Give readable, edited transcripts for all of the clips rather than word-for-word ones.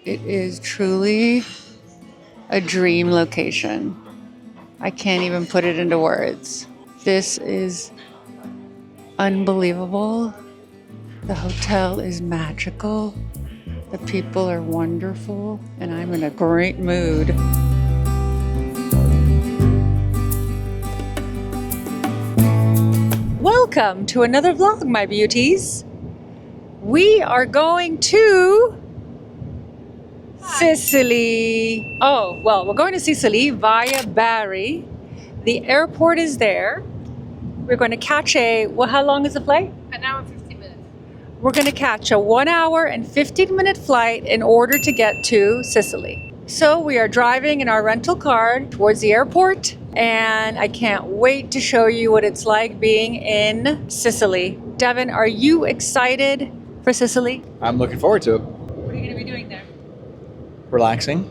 It is truly a dream location. I can't even put it into words. This is unbelievable. The hotel is magical. The people are wonderful, and I'm in a great mood. Welcome to another vlog, my beauties. We are going to Sicily. Oh, well, we're going to Sicily via Bari. The airport is there. We're going to catch well, how long is the flight? An hour and 50 minutes. We're going to catch a 1 hour and 15-minute flight in order to get to Sicily. So we are driving in our rental car towards the airport, and I can't wait to show you what it's like being in Sicily. Devin, are you excited for Sicily? I'm looking forward to it. What are you going to be doing there? Relaxing,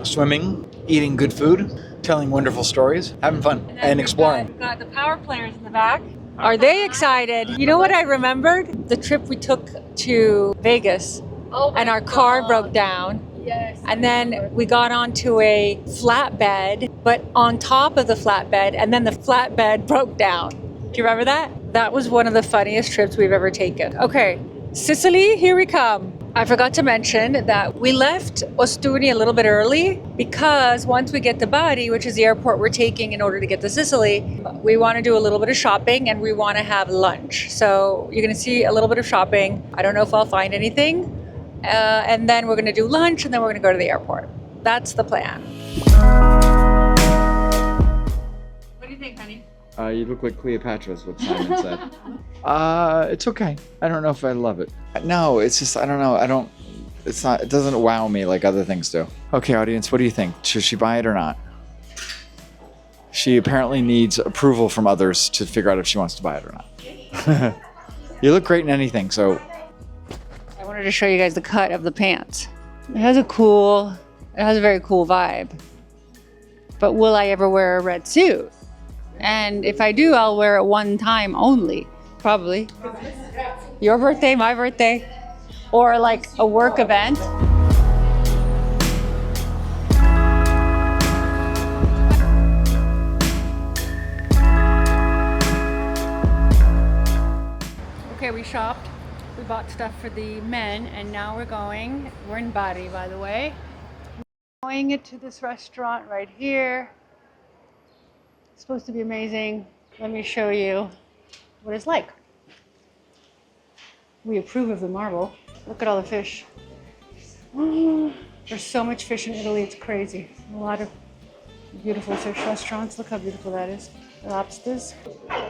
swimming, eating good food, telling wonderful stories, having fun, and exploring. We've got the power players in the back. Are they excited? You know what I remembered? The trip we took to Vegas, and our car broke down. Yes. And then we got onto a flatbed, but on top of the flatbed, and then the flatbed broke down. Do you remember that? That was one of the funniest trips we've ever taken. Okay, Sicily, here we come. I forgot to mention that we left Ostuni a little bit early because once we get to Bari, which is the airport we're taking in order to get to Sicily, we want to do a little bit of shopping and we want to have lunch. So you're going to see a little bit of shopping. I don't know if I'll find anything. And then we're going to do lunch and then we're going to go to the airport. That's the plan. What do you think, honey? You look like Cleopatra, is what Simon said. It's okay. I don't know if I love it. No, it's just, I don't know. It doesn't wow me like other things do. Okay, audience, what do you think? Should she buy it or not? She apparently needs approval from others to figure out if she wants to buy it or not. You look great in anything, so. I wanted to show you guys the cut of the pants. It has a very cool vibe. But will I ever wear a red suit? And if I do, I'll wear it one time only, probably. Your birthday, my birthday, or like a work event. Okay, we shopped. We bought stuff for the men, and now we're in Bari, by the way. We're going to this restaurant right here. It's supposed to be amazing. Let me show you what it's like. We approve of the marble. Look at all the fish. There's so much fish in Italy, it's crazy. A lot of beautiful fish restaurants. Look how beautiful that is. Lobsters.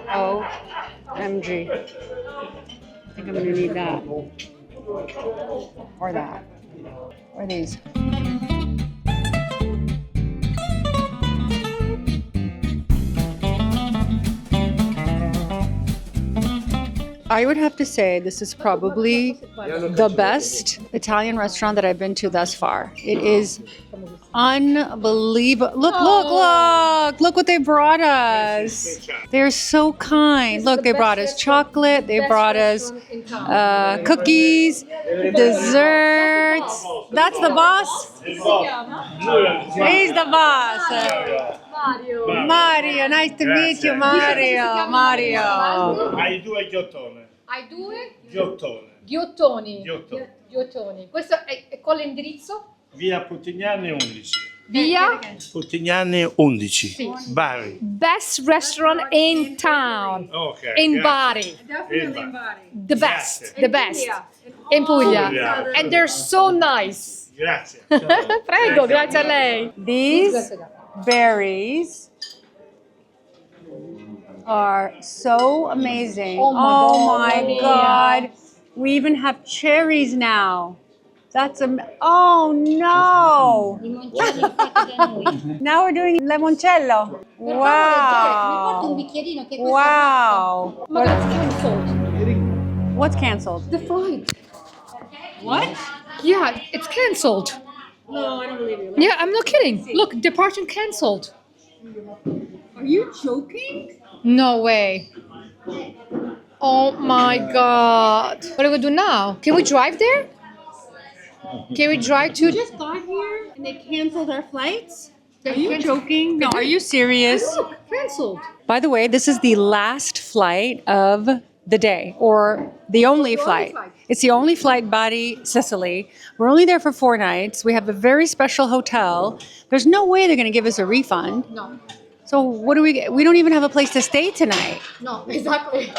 OMG. I think I'm gonna need that. Or that. Or these. I would have to say this is probably the best Italian restaurant that I've been to thus far. It is unbelievable. Look what they brought us. They're so kind. Look, they brought us chocolate. They brought us cookies, desserts. That's the boss? He's the boss. Mario, nice to meet you, Mario. Hai due ghiottone. Hai due? Ghiottoni. Ghiottoni. Questo è con l'indirizzo? Via Puttignani 11. Via Puttignani 11. Sì. Bari. Best restaurant in town. Ok. In grazie. Bari. Definitely in Bari. The best. Grazie. The best. In Puglia. Puglia. And they're so nice. Grazie. Prego, grazie a lei. These berries are so amazing. Oh my God. We even have cherries now. That's oh no. Now we're doing limoncello. Wow. Wow. What's canceled? The flight. What? Yeah, it's canceled. No, I don't believe you. Yeah, I'm not kidding. Look, departure canceled. Are you joking? No way. Oh my God. What do we do now? Can we drive there? Can we drive to? Just got here and they canceled our flights. Are you joking? No, are you serious? Look, cancelled. By the way, this is the last flight of the day, or the only flight. It's the only flight, Bari, Sicily. We're only there for 4 nights. We have a very special hotel. There's no way they're going to give us a refund. No, So what do we get? We don't even have a place to stay tonight. no, exactly.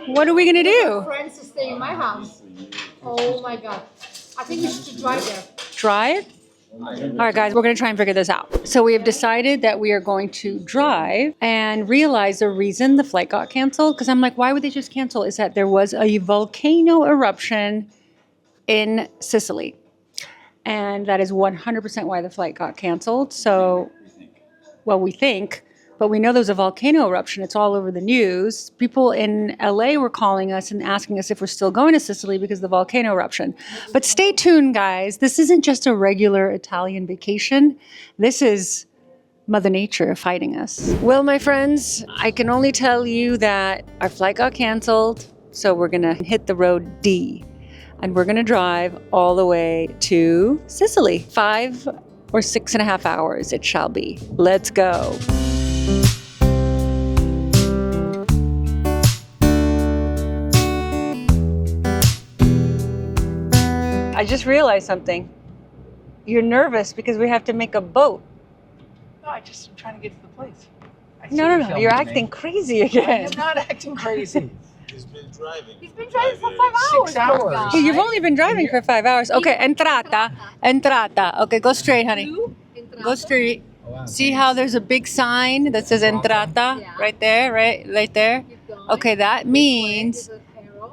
What are we going to do? Friends to stay in my house. Oh my god. I think we should drive there. Drive? All right, guys, we're going to try and figure this out. So we have decided that we are going to drive and realize the reason the flight got canceled. Because I'm like, why would they just cancel? Is that there was a volcano eruption in Sicily. And that is 100% why the flight got canceled. So, well, we think, but we know there's a volcano eruption. It's all over the news. People in LA were calling us and asking us if we're still going to Sicily because of the volcano eruption. But stay tuned, guys. This isn't just a regular Italian vacation. This is Mother Nature fighting us. Well, my friends, I can only tell you that our flight got canceled. So we're going to hit the road D. And we're going to drive all the way to Sicily. 5 or 6.5 hours it shall be. Let's go. I just realized something. You're nervous because we have to make a boat. No, I'm trying to get to the place. No. You're acting crazy again. I'm not acting crazy. He's been driving. He's been driving for 5 hours. 6 hours. You've only been driving for 5 hours. Okay, entrata. Okay, go straight, honey. Go straight. See how there's a big sign that says entrata right there, right there? Okay, that means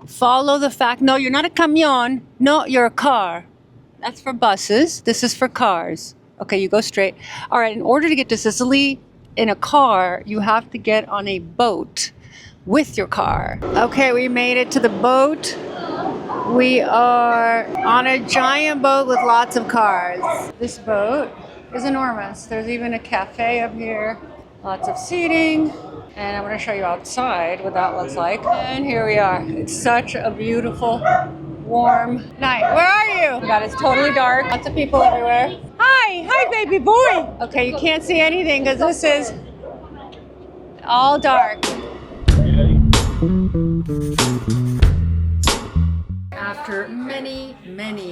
follow the fact. No, you're not a camion. No, you're a car. That's for buses. This is for cars. Okay, you go straight. All right, in order to get to Sicily in a car, you have to get on a boat with your car. Okay, we made it to the boat. We are on a giant boat with lots of cars. This boat is enormous. There's even a cafe up here. Lots of seating. And I'm going to show you outside what that looks like. And here we are. It's such a beautiful, warm night. Where are you? God, it's totally dark. Lots of people everywhere. Hi, baby boy. Okay, you can't see anything because this is all dark. After many,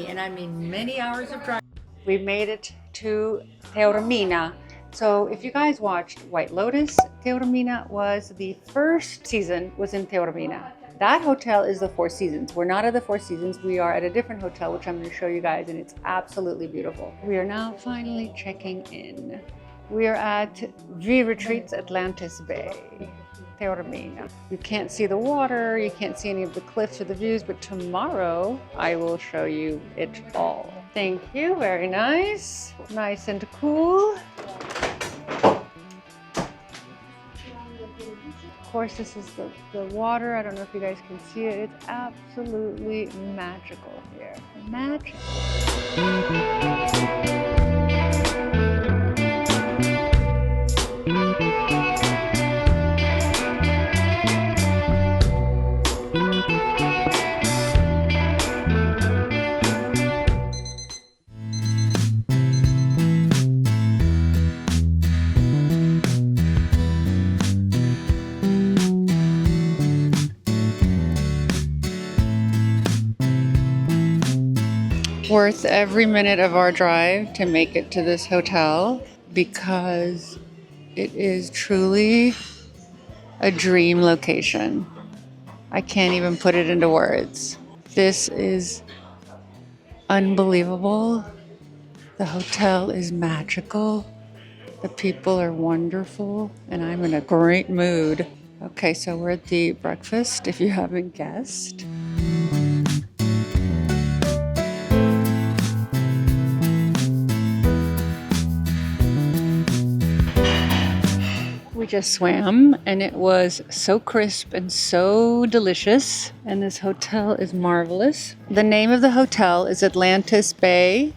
and I mean many hours of driving, we made it to Taormina. So if you guys watched White Lotus, Taormina was the first season was in Taormina. That hotel is the Four Seasons. We're not at the Four Seasons. We are at a different hotel, which I'm going to show you guys, and it's absolutely beautiful. We are now finally checking in. We are at V Retreats Atlantis Bay, Taormina. You can't see the water, you can't see any of the cliffs or the views, but tomorrow I will show you it all. Thank you, very nice. Nice and cool. Of course, this is the water. I don't know if you guys can see it. It's absolutely magical here. Magical. Worth every minute of our drive to make it to this hotel because it is truly a dream location. I can't even put it into words. This is unbelievable. The hotel is magical. The people are wonderful, and I'm in a great mood. Okay, so we're at the breakfast, if you haven't guessed. We just swam and it was so crisp and so delicious, and this hotel is marvelous. The name of the hotel is Atlantis Bay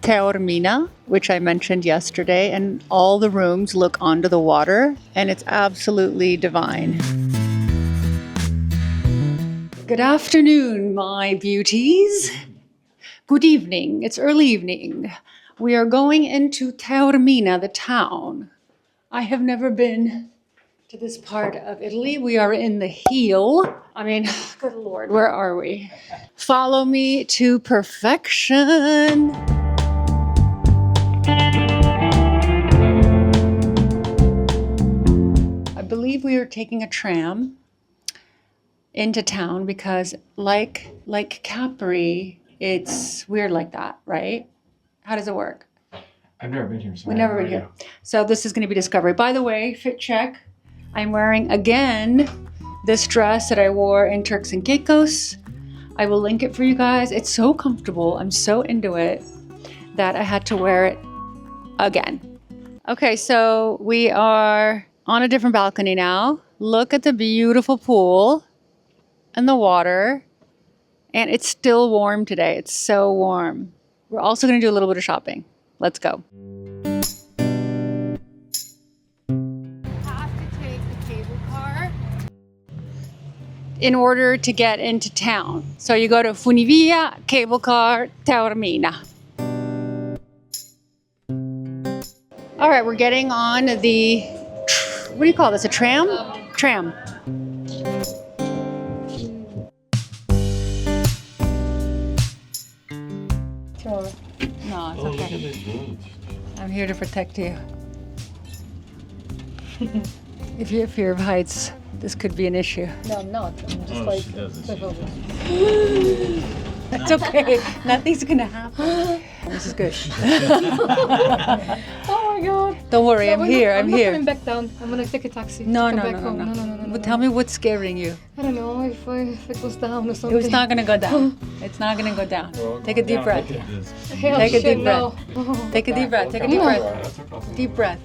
Taormina, which I mentioned yesterday, and all the rooms look onto the water and it's absolutely divine. Good afternoon, my beauties. Good evening. It's early evening. We are going into Taormina, the town. I have never been to this part of Italy. We are in the heel. I mean, good Lord, where are we? Follow me to perfection. I believe we are taking a tram into town because like Capri, it's weird like that, right? How does it work? I've never been here. So We've never been here. So this is going to be discovery. By the way, fit check. I'm wearing again this dress that I wore in Turks and Caicos. I will link it for you guys. It's so comfortable. I'm so into it that I had to wear it again. Okay, so we are on a different balcony now. Look at the beautiful pool and the water. And it's still warm today. It's so warm. We're also going to do a little bit of shopping. Let's go. Have to take the cable car. In order to get into town. So you go to Funivia, cable car, Taormina. All right, we're getting on the, what do you call this, a tram? Tram. No, it's okay. I'm here to protect you. If you have fear of heights, this could be an issue. No, I'm not. I'm just like, it's okay. Nothing's gonna happen. This is good. Oh my god. Don't worry, I'm here. I'm not here. coming back down. I'm gonna take a taxi. No, to no, come no, back no, home. no. No. Tell me what's scaring you. I don't know if it goes down or something. It's not gonna go down. It's not gonna go down. Take a deep breath. Hell, Take a shit, deep no. Take a deep breath. Take a deep breath. Deep breath.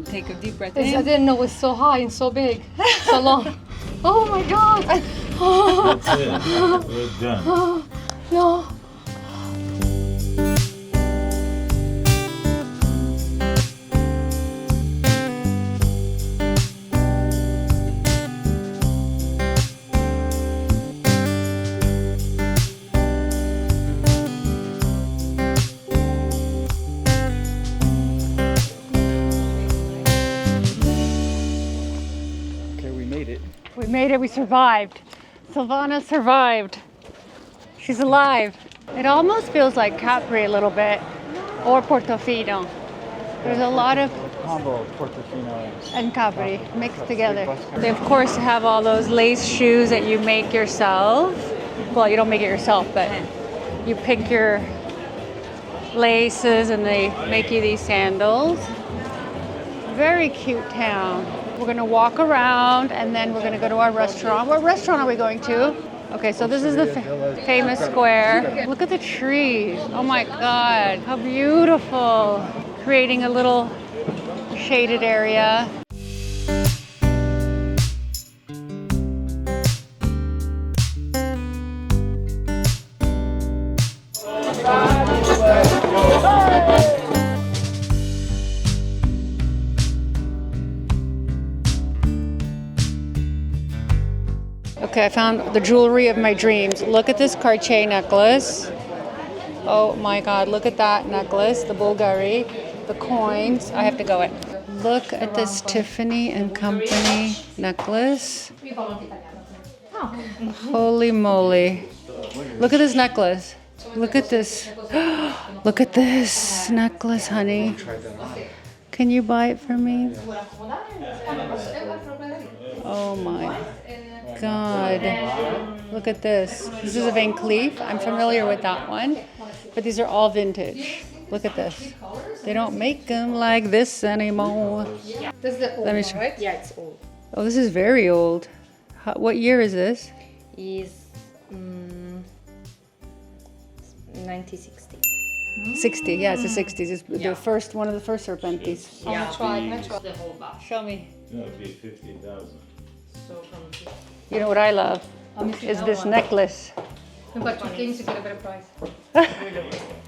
Take a deep breath I in. didn't know it was so high and so big, so long. Oh my god. That's it. We're done. No. Okay, we made it. We made it. We survived. Silvana survived. She's alive. It almost feels like Capri a little bit, or Portofino. There's a lot of Combo of Portofino and Capri mixed together. They of course have all those lace shoes that you make yourself. Well, you don't make it yourself, but you pick your laces and they make you these sandals. Very cute town. We're gonna walk around and then we're gonna go to our restaurant. What restaurant are we going to? Okay, so this is the famous square. Look at the trees. Oh my God, how beautiful. Creating a little shaded area. Okay, I found the jewelry of my dreams. Look at this Cartier necklace. Oh my God, look at that necklace, the Bulgari, the coins. I have to go in. Look at this Tiffany and Company necklace. Holy moly. Look at this necklace. Look at this. Look at this necklace, honey. Can you buy it for me? Oh my God. Look at this. This is a Van Cleef. I'm familiar with that one. But these are all vintage. Look at this. They don't make them like this anymore. This is the old Let me one, show- right? Yeah, it's old. Oh, this is very old. What year is this? Is 1960. 60. Yeah, it's the 60s. It's the first one of the first Serpentis. I'm gonna try. The whole batch. Show me. That would be 50,000. So from You know what I love? Is this necklace. But you came to get a better price.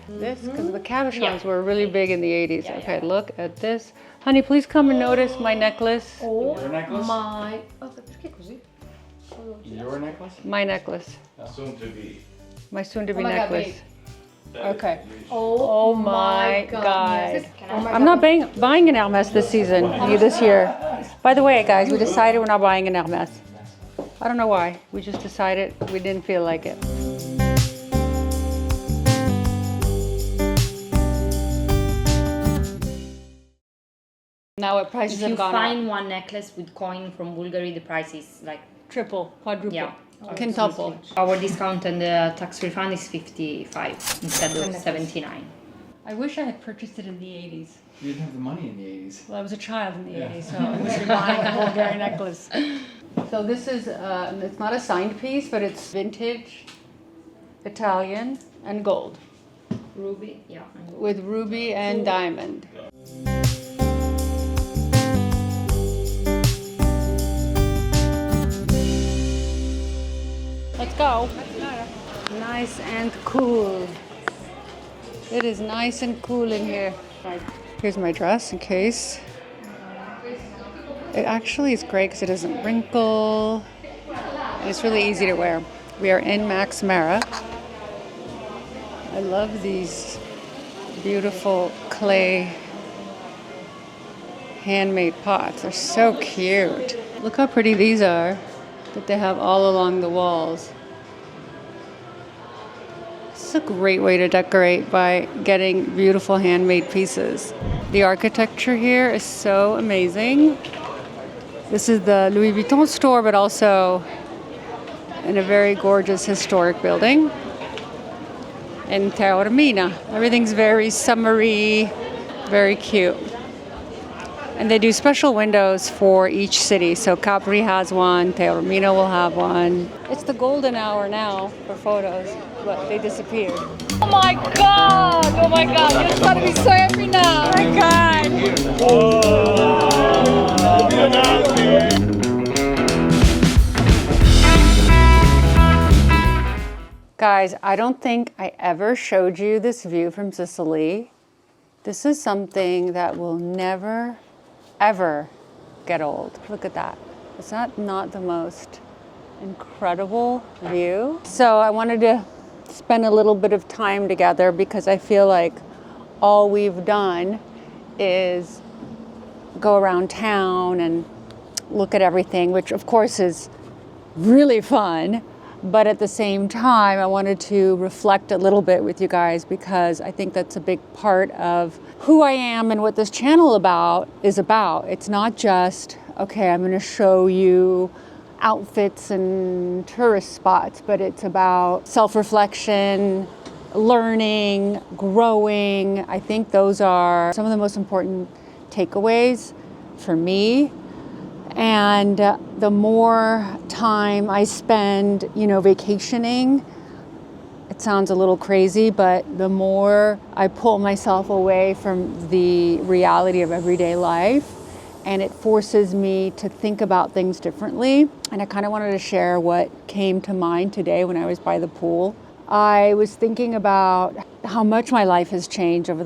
This, because the cabochons were really big in the 80s. Okay, look at this. Honey, please come and notice my necklace. Oh Your necklace? my. Oh, perché così? Your necklace? My necklace. Soon to be. My soon-to-be Oh my God, necklace. Okay. Oh, my God. Oh my I'm not buying an Hermes this season, this year. By the way, guys, we decided we're not buying an Hermes. I don't know why. We just decided we didn't feel like it. Now what prices If have you gone find up? one necklace with coin from Bulgari, the price is like, Triple, quadruple, yeah. quintuple. Our discount and the tax refund is 55 instead of 79. I wish I had purchased it in the 80s. You didn't have the money in the 80s. Well, I was a child in the 80s, so I was buying a Bulgari necklace. So this is, it's not a signed piece, but it's vintage, Italian, and gold, Ruby, yeah. And with ruby and diamond. Let's go. Nice and cool. It is nice and cool in here. Here's my dress in case. It actually is great because it doesn't wrinkle. And it's really easy to wear. We are in Max Mara. I love these beautiful clay handmade pots. They're so cute. Look how pretty these are that they have all along the walls. It's a great way to decorate by getting beautiful handmade pieces. The architecture here is so amazing. This is the Louis Vuitton store, but also in a very gorgeous historic building in Taormina. Everything's very summery, very cute. And they do special windows for each city. So Capri has one, Taormina will have one. It's the golden hour now for photos, but they disappeared. Oh my God! Oh my God! You're just gonna be so happy now! Oh my God! Guys, I don't think I ever showed you this view from Sicily. This is something that will never, ever get old. Look at that. Is that not the most incredible view? So I wanted to spend a little bit of time together because I feel like all we've done is go around town and look at everything, which of course is really fun. But at the same time, I wanted to reflect a little bit with you guys because I think that's a big part of who I am and what this channel is about. It's not just, okay, I'm gonna show you outfits and tourist spots, but it's about self-reflection, learning, growing. I think those are some of the most important takeaways for me. And the more time I spend, vacationing, it sounds a little crazy, but the more I pull myself away from the reality of everyday life, and it forces me to think about things differently. And I kind of wanted to share what came to mind today when I was by the pool. I was thinking about how much my life has changed over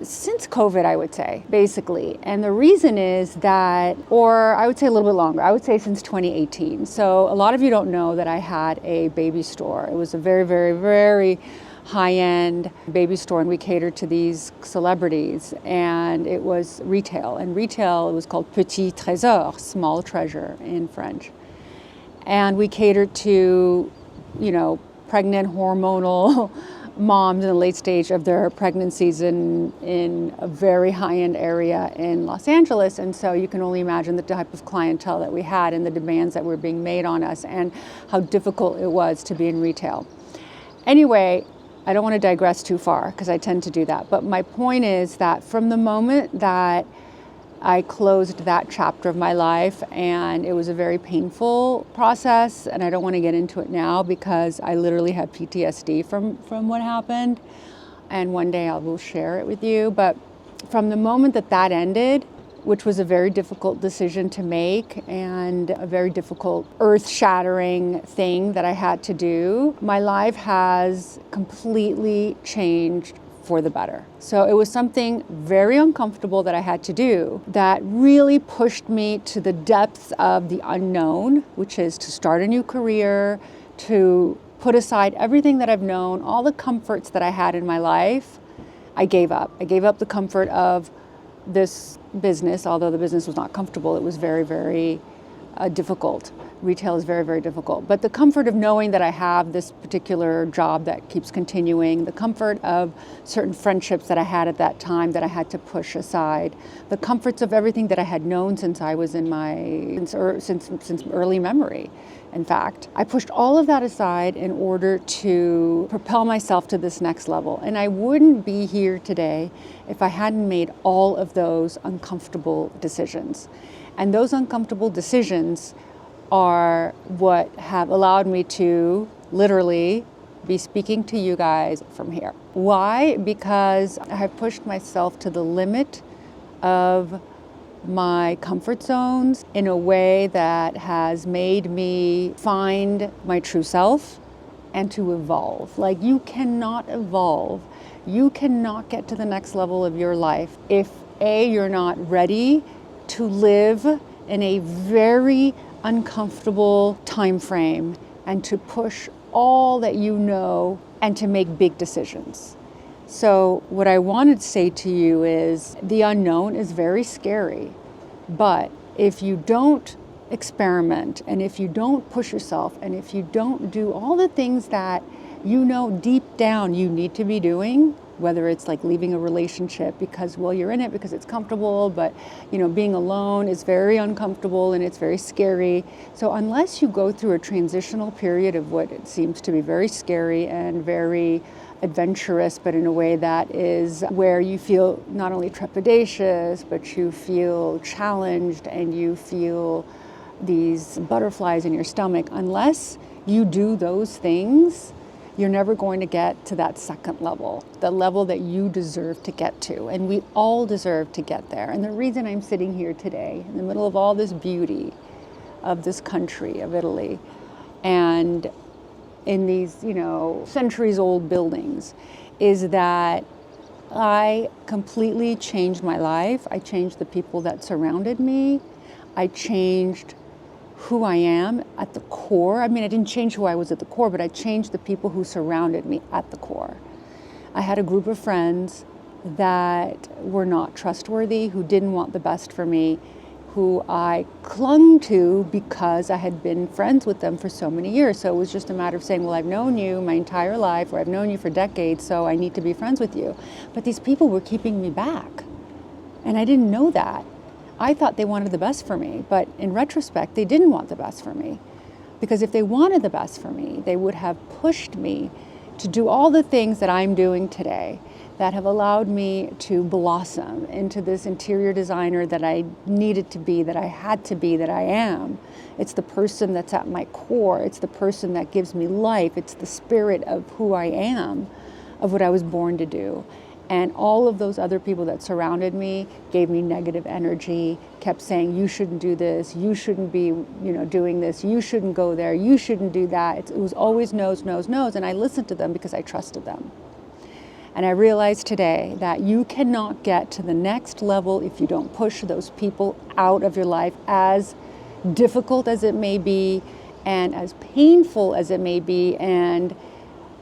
since COVID, I would say, basically. And the reason is that, or I would say a little bit longer, I would say since 2018. So a lot of you don't know that I had a baby store. It was a very, very, very high-end baby store, and we catered to these celebrities, and it was retail. And retail, it was called Petit Trésor, small treasure in French. And we catered to, pregnant hormonal moms in the late stage of their pregnancies in a very high-end area in Los Angeles. And so you can only imagine the type of clientele that we had and the demands that were being made on us and how difficult it was to be in retail. Anyway, I don't want to digress too far because I tend to do that. But my point is that from the moment that I closed that chapter of my life, and it was a very painful process, and I don't want to get into it now because I literally have PTSD from what happened, and one day I will share it with you. But from the moment that ended, which was a very difficult decision to make and a very difficult earth-shattering thing that I had to do, my life has completely changed for the better. So it was something very uncomfortable that I had to do that really pushed me to the depths of the unknown, which is to start a new career, to put aside everything that I've known, all the comforts that I had in my life. I gave up. I gave up the comfort of this business, although the business was not comfortable. It was very, very difficult. Retail is very, very difficult. But the comfort of knowing that I have this particular job that keeps continuing, the comfort of certain friendships that I had at that time that I had to push aside, the comforts of everything that I had known since I was in since early memory. In fact, I pushed all of that aside in order to propel myself to this next level. And I wouldn't be here today if I hadn't made all of those uncomfortable decisions. And those uncomfortable decisions are what have allowed me to literally be speaking to you guys from here. Why? Because I have pushed myself to the limit of my comfort zones in a way that has made me find my true self and to evolve. Like, you cannot evolve, you cannot get to the next level of your life if A, you're not ready to live in a very uncomfortable time frame and to push all that you know and to make big decisions. So what I wanted to say to you is the unknown is very scary, but if you don't experiment and if you don't push yourself and if you don't do all the things that you know deep down you need to be doing, whether it's like leaving a relationship because, well, you're in it because it's comfortable, but being alone is very uncomfortable and it's very scary. So unless you go through a transitional period of what it seems to be very scary and very adventurous, but in a way that is where you feel not only trepidatious, but you feel challenged and you feel these butterflies in your stomach, unless you do those things, you're never going to get to that second level, the level that you deserve to get to. And we all deserve to get there. And the reason I'm sitting here today, in the middle of all this beauty of this country, of Italy, and in these, centuries old buildings, is that I completely changed my life. I changed the people that surrounded me. I changed who I am at the core. I mean, I didn't change who I was at the core, but I changed the people who surrounded me at the core. I had a group of friends that were not trustworthy, who didn't want the best for me, who I clung to because I had been friends with them for so many years. So it was just a matter of saying, well, I've known you my entire life, or I've known you for decades, so I need to be friends with you. But these people were keeping me back, and I didn't know that. I thought they wanted the best for me, but in retrospect, they didn't want the best for me. Because if they wanted the best for me, they would have pushed me to do all the things that I'm doing today that have allowed me to blossom into this interior designer that I needed to be, that I had to be, that I am. It's the person that's at my core. It's the person that gives me life. It's the spirit of who I am, of what I was born to do. And all of those other people that surrounded me gave me negative energy, kept saying, you shouldn't do this, you shouldn't be, doing this, you shouldn't go there, you shouldn't do that. It was always no's, no's, no's, and I listened to them because I trusted them. And I realized today that you cannot get to the next level if you don't push those people out of your life, as difficult as it may be and as painful as it may be. And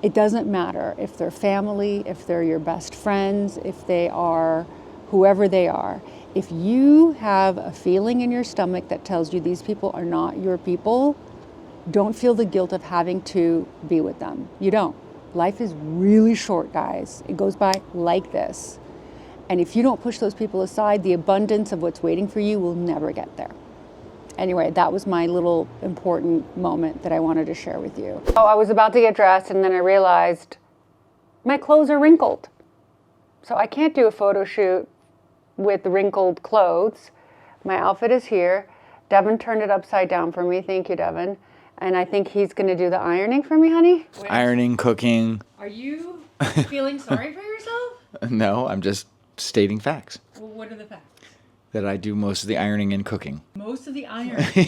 it doesn't matter if they're family, if they're your best friends, if they are whoever they are. If you have a feeling in your stomach that tells you these people are not your people, don't feel the guilt of having to be with them. You don't. Life is really short, guys. It goes by like this. And if you don't push those people aside, the abundance of what's waiting for you will never get there. Anyway, that was my little important moment that I wanted to share with you. Oh, I was about to get dressed and then I realized my clothes are wrinkled. So I can't do a photo shoot with wrinkled clothes. My outfit is here. Devin turned it upside down for me. Thank you, Devin. And I think he's gonna do the ironing for me, honey. Ironing, cooking. Are you feeling sorry for yourself? No, I'm just stating facts. Well, what are the facts? That I do most of the ironing and cooking. Most of the ironing?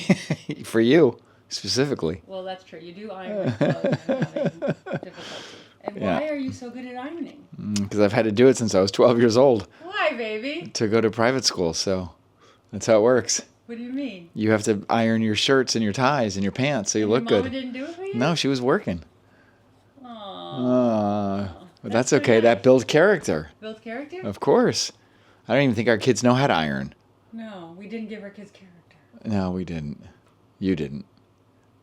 For you, specifically. Well, that's true. You do iron clothes and having difficulty. And why are you so good at ironing? Because I've had to do it since I was 12 years old. Why, baby? To go to private school, so that's how it works. What do you mean? You have to iron your shirts and your ties and your pants so you look good. Your mama didn't do it for you? No, she was working. But that's okay. That builds character. Build character? Of course. I don't even think our kids know how to iron. No, we didn't give our kids character. No, we didn't. You didn't.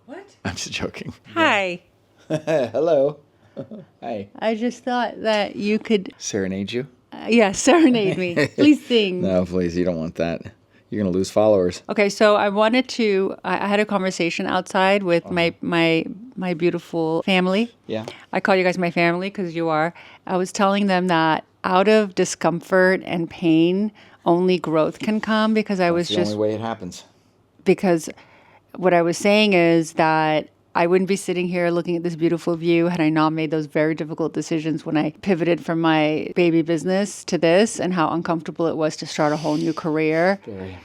What? I'm just joking. Hi. Hello. Hi. I just thought that you could, Serenade you? serenade me. Please sing. No, please. You don't want that. You're going to lose followers. Okay, so I wanted to. I had a conversation outside with my beautiful family. Yeah. I call you guys my family because you are. I was telling them that out of discomfort and pain, only growth can come because I was It's the just only way it happens. because what I was saying is that I wouldn't be sitting here looking at this beautiful view had I not made those very difficult decisions when I pivoted from my baby business to this, and how uncomfortable it was to start a whole new career. Very.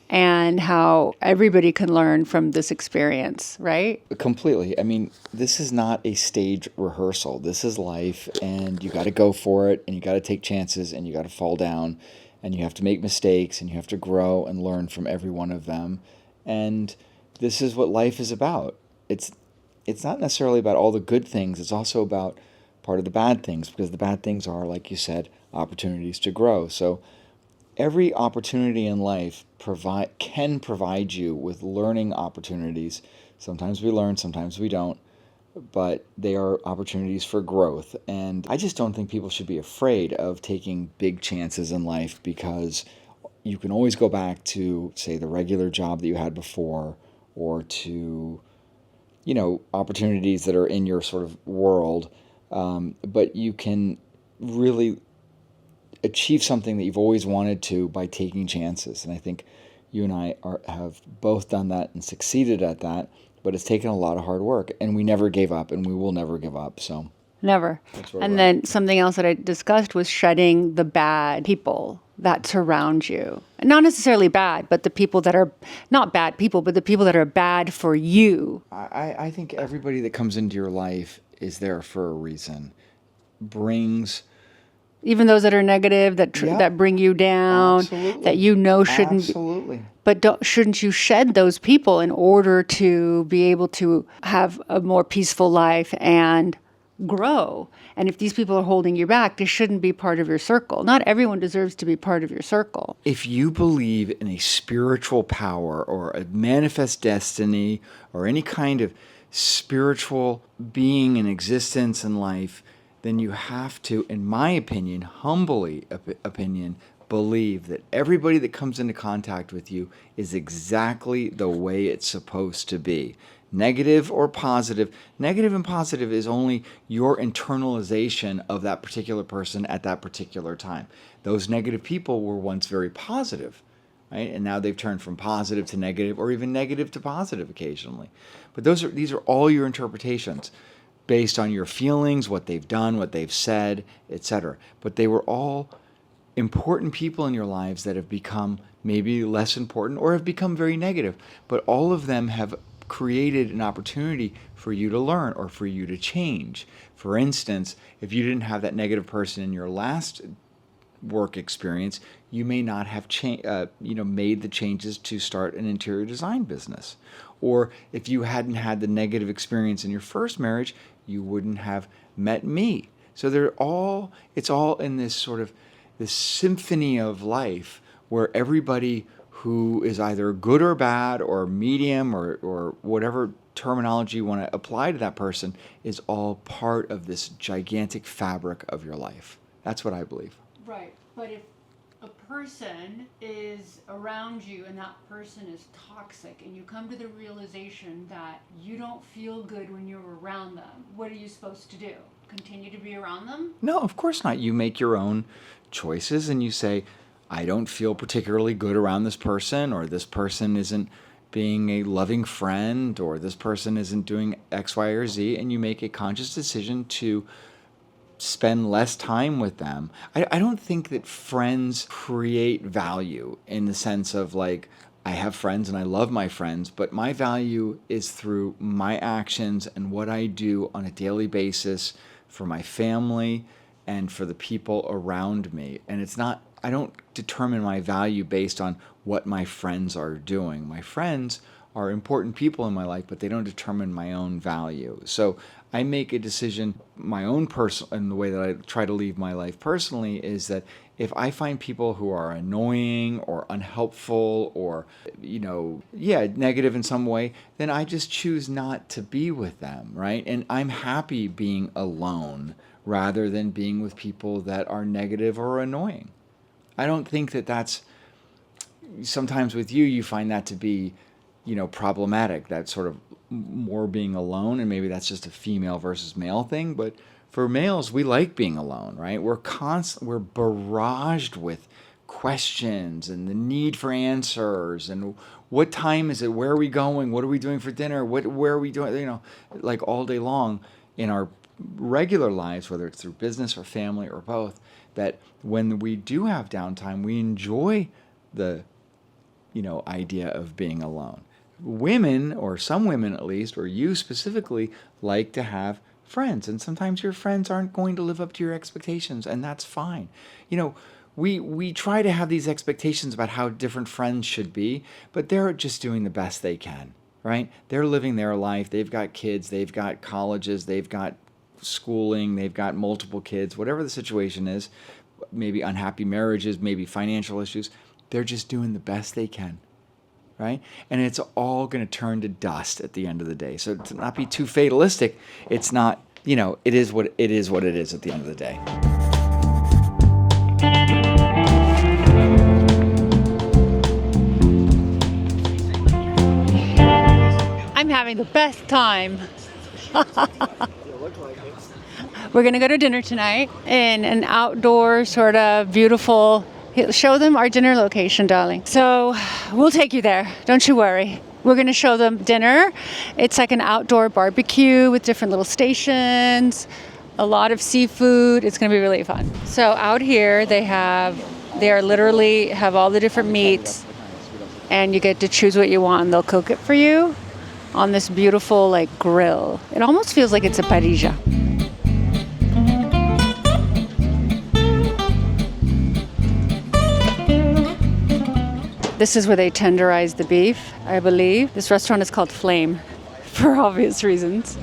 And how everybody can learn from this experience, right? Completely. I mean, this is not a stage rehearsal. This is life, and you got to go for it, and you got to take chances, and you got to fall down, and you have to make mistakes, and you have to grow and learn from every one of them. And this is what life is about. It's not necessarily about all the good things. It's also about part of the bad things, because the bad things are, like you said, opportunities to grow. So every opportunity in life can provide you with learning opportunities. Sometimes we learn, sometimes we don't, but they are opportunities for growth. And I just don't think people should be afraid of taking big chances in life, because you can always go back to, say, the regular job that you had before, or to, opportunities that are in your sort of world. But you can really achieve something that you've always wanted to by taking chances. And I think you and I have both done that and succeeded at that, but it's taken a lot of hard work, and we never gave up, and we will never give up. So Never. And then something else that I discussed was shedding the bad people that surround you. Not necessarily bad, but the people that are not bad people, but the people that are bad for you. I think everybody that comes into your life is there for a reason. Brings... Even those that are negative, that bring you down, Absolutely. that shouldn't. Absolutely. But shouldn't you shed those people in order to be able to have a more peaceful life and grow? And if these people are holding you back, they shouldn't be part of your circle. Not everyone deserves to be part of your circle. If you believe in a spiritual power or a manifest destiny or any kind of spiritual being in existence in life, then you have to, in my opinion, humbly opinion, believe that everybody that comes into contact with you is exactly the way it's supposed to be. Negative or positive. Negative and positive is only your internalization of that particular person at that particular time. Those negative people were once very positive, right? And now they've turned from positive to negative, or even negative to positive occasionally. But these are all your interpretations based on your feelings, what they've done, what they've said, etc. But they were all important people in your lives that have become maybe less important or have become very negative. But all of them have created an opportunity for you to learn or for you to change. For instance, if you didn't have that negative person in your last work experience, you may not have made the changes to start an interior design business. Or if you hadn't had the negative experience in your first marriage, you wouldn't have met me. So it's all in this sort of this symphony of life where everybody who is either good or bad or medium or whatever terminology you want to apply to that person is all part of this gigantic fabric of your life. That's what I believe. Right. But if a person is around you and that person is toxic, and you come to the realization that you don't feel good when you're around them, what are you supposed to do? Continue to be around them? No, of course not. You make your own choices and you say, I don't feel particularly good around this person, or this person isn't being a loving friend, or this person isn't doing X, Y, or Z, and you make a conscious decision to spend less time with them. I don't think that friends create value in the sense of like, I have friends and I love my friends, but my value is through my actions and what I do on a daily basis for my family and for the people around me. And I don't determine my value based on what my friends are doing. My friends are important people in my life, but they don't determine my own value. So I make a decision, my own personal, and the way that I try to live my life personally is that if I find people who are annoying or unhelpful or, negative in some way, then I just choose not to be with them, right? And I'm happy being alone rather than being with people that are negative or annoying. I don't think that that's, sometimes with you find that to be, problematic, that sort of more being alone, and maybe that's just a female versus male thing, but for males, we like being alone, right? We're barraged with questions and the need for answers and what time is it? Where are we going? What are we doing for dinner? Where are we doing? Like all day long in our regular lives, whether it's through business or family or both, that when we do have downtime, we enjoy the, idea of being alone. Women, or some women at least, or you specifically, like to have friends, and sometimes your friends aren't going to live up to your expectations, and that's fine. We try to have these expectations about how different friends should be, but they're just doing the best they can, right? They're living their life. They've got kids, they've got colleges, they've got schooling, they've got multiple kids, whatever the situation is, maybe unhappy marriages, maybe financial issues. They're just doing the best they can, right? And it's all going to turn to dust at the end of the day. So to not be too fatalistic, it's not, it is what it is at the end of the day. I'm having the best time. We're going to go to dinner tonight in an outdoor sort of beautiful, show them our dinner location, darling. So we'll take you there. Don't you worry. We're going to show them dinner. It's like an outdoor barbecue with different little stations, a lot of seafood. It's going to be really fun. So out here they literally have all the different meats, and you get to choose what you want, and they'll cook it for you on this beautiful grill. It almost feels like it's a parrilla. This is where they tenderize the beef, I believe. This restaurant is called Flame, for obvious reasons.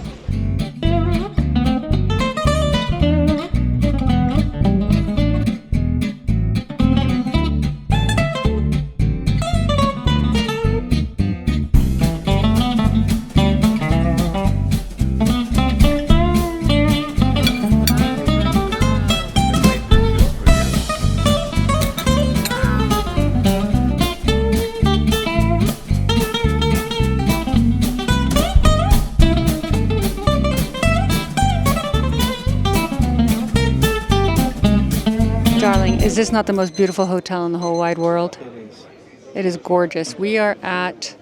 Darling, is this not the most beautiful hotel in the whole wide world? It is. It is gorgeous. We are at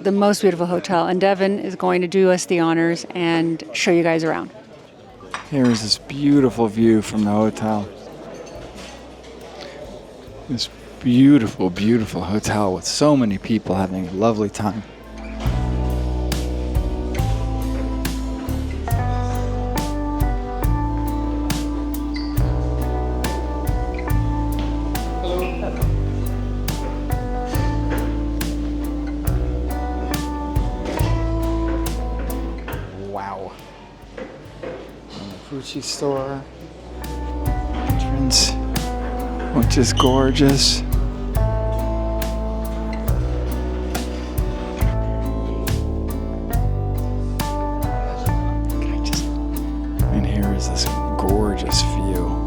the most beautiful hotel, and Devin is going to do us the honors and show you guys around. Here's this beautiful view from the hotel. This beautiful, beautiful hotel with so many people having a lovely time. PUCCI store entrance, which is gorgeous. And here is this gorgeous view.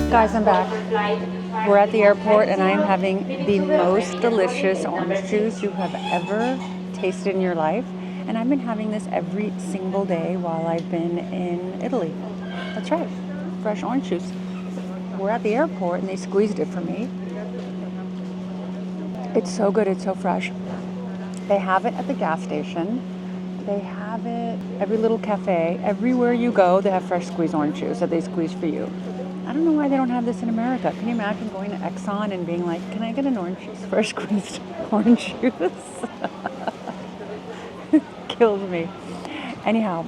Guys, I'm back. We're at the airport, and I'm having the most delicious orange juice you have ever tasted in your life. And I've been having this every single day while I've been in Italy. That's right, fresh orange juice. We're at the airport, and they squeezed it for me. It's so good, it's so fresh. They have it at the gas station. They have it every little cafe. Everywhere you go, they have fresh squeezed orange juice that they squeeze for you. I don't know why they don't have this in America. Can you imagine going to Exxon and being like, can I get an orange juice, fresh squeezed orange juice? Kills me. Anyhow,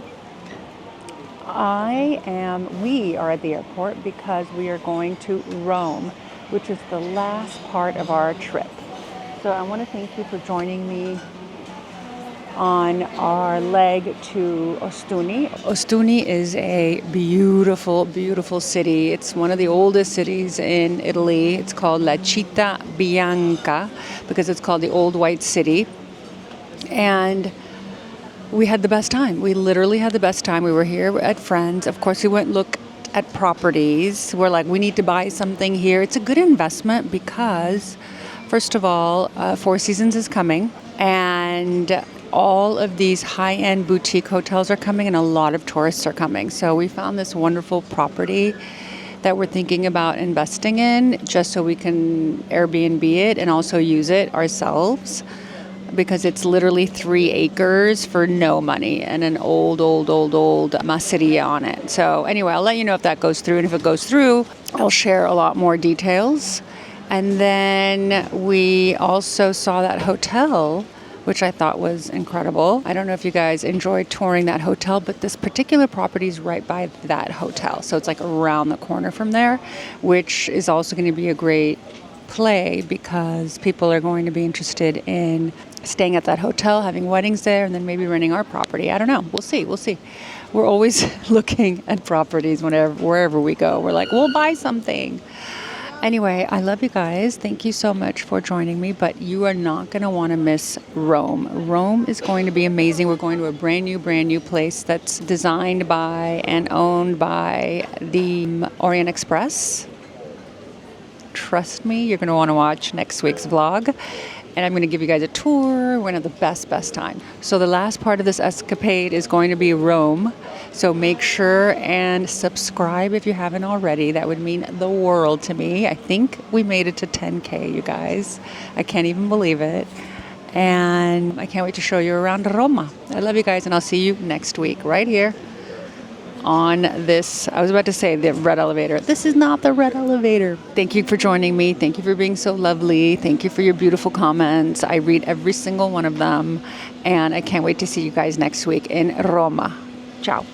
we are at the airport because we are going to Rome, which is the last part of our trip. So I want to thank you for joining me on our leg to Ostuni. Ostuni is a beautiful, beautiful city. It's one of the oldest cities in Italy. It's called La Città Bianca because it's called the Old White City. And we had the best time. We literally had the best time. We were here at friends. Of course, we went look at properties. We're like, we need to buy something here. It's a good investment because, first of all, Four Seasons is coming, and all of these high-end boutique hotels are coming, and a lot of tourists are coming. So we found this wonderful property that we're thinking about investing in just so we can Airbnb it and also use it ourselves, because it's literally 3 acres for no money and an old masseria on it. So anyway, I'll let you know if that goes through. And if it goes through, I'll share a lot more details. And then we also saw that hotel, which I thought was incredible. I don't know if you guys enjoyed touring that hotel, but this particular property is right by that hotel. So it's like around the corner from there, which is also going to be a great play because people are going to be interested in staying at that hotel, having weddings there, and then maybe renting our property. I don't know. We'll see. We're always looking at properties wherever we go. We're like, we'll buy something. Anyway, I love you guys. Thank you so much for joining me, but you are not going to want to miss Rome. Rome is going to be amazing. We're going to a brand new place that's designed by and owned by the Orient Express. Trust me, you're going to want to watch next week's vlog. And I'm going to give you guys a tour. We're going to have the best time. So the last part of this escapade is going to be Rome. So make sure and subscribe if you haven't already. That would mean the world to me. I think we made it to 10K, you guys. I can't even believe it. And I can't wait to show you around Roma. I love you guys, and I'll see you next week right here on this, I was about to say the red elevator. This is not the red elevator. Thank you for joining me. Thank you for being so lovely. Thank you for your beautiful comments. I read every single one of them. And I can't wait to see you guys next week in Roma. Ciao.